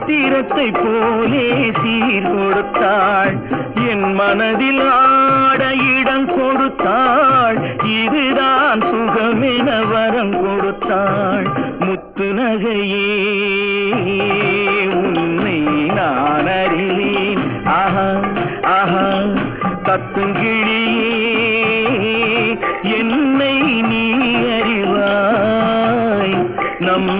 சித்திரத்தை போலே சீர் கொடுத்தாள் என் மனதில் ஆட இடம் கொடுத்தாள் இதுதான் சுகமென வரம் கொடுத்தாள் முத்து நகையே உன்னை நான் அறிவேன் ஆஹா ஆஹா கத்துங்கிழியே என்னை நீ அறிவாய் நம்